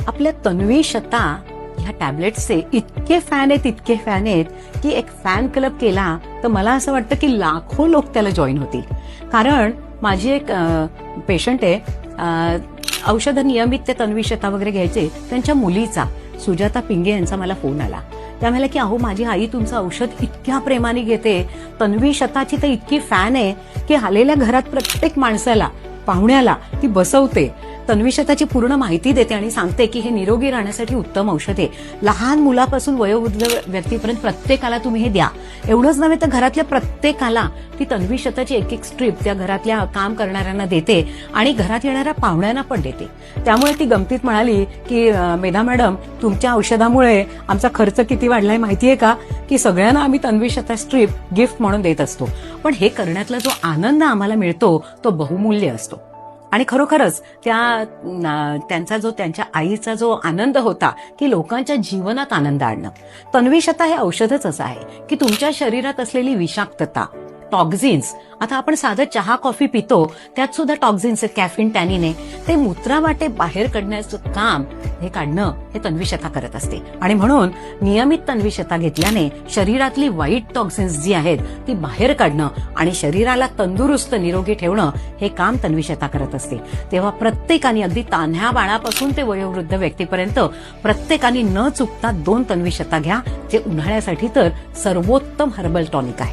आपल्या तन्वी शता ह्या टॅबलेट्सचे इतके फॅन आहेत की एक फॅन क्लब केला तर मला असं वाटतं की लाखो लोक त्याला जॉईन होतील. कारण माझी एक पेशंट आहे, औषधं नियमित ते तन्वी शता वगैरे घ्यायचे, त्यांच्या मुलीचा सुजाता पिंगे यांचा मला फोन आला. त्या म्हणाल्या की अहो माझी आई तुमचं औषध इतक्या प्रेमाने घेते, तन्वी शताची तर इतकी फॅन आहे की आलेल्या घरात प्रत्येक माणसाला पाहुण्याला ती बसवते, तन्वी शताची पूर्ण माहिती देते आणि सांगते की हे निरोगी राहण्यासाठी उत्तम औषध आहे. लहान मुलापासून वयोवृद्ध व्यक्तीपर्यंत प्रत्येकाला तुम्ही हे द्या. एवढंच नव्हे तर घरातल्या प्रत्येकाला ती तन्वी शताची एक स्ट्रीप त्या घरातल्या काम करणाऱ्यांना देते आणि घरात येणाऱ्या पाहुण्यांना पण देते. त्यामुळे ती गमतीत म्हणाली की मेधा मॅडम, तुमच्या औषधामुळे आमचा खर्च किती वाढलाय माहितीये का, की सगळ्यांना आम्ही तन्वी शता स्ट्रीप गिफ्ट म्हणून देत असतो. पण हे करण्यातला जो आनंद आम्हाला मिळतो तो बहुमूल्य असतो. आणि खरोखरच त्यांचा जो त्यांच्या आईचा जो आनंद होता की लोकांच्या जीवनात आनंद आणणं. तन्वी शता हे औषधच असं आहे की तुमच्या शरीरात असलेली विषाक्तता, टॉक्झिन्स, आता आपण साधं चहा कॉफी पितो त्यात सुद्धा टॉक्झिन्स, कॅफिन, टॅनिन आहे, ते मूत्रावाटे बाहेर काढण्याचं काम हे काढणं हे तन्वी शता करत असते. आणि म्हणून नियमित तन्वी शता घेतल्याने शरीरातली वाईट टॉक्झिन्स जी आहेत ती बाहेर काढणं आणि शरीराला तंदुरुस्त निरोगी ठेवणं हे काम तन्वी शता करत असते. तेव्हा प्रत्येकाने, अगदी तान्ह्या बाळापासून ते वयोवृद्ध व्यक्तीपर्यंत प्रत्येकाने न चुकता 2 तन्वी शता घ्या, जे उन्हाळ्यासाठी तर सर्वोत्तम हर्बल टॉनिक आहे.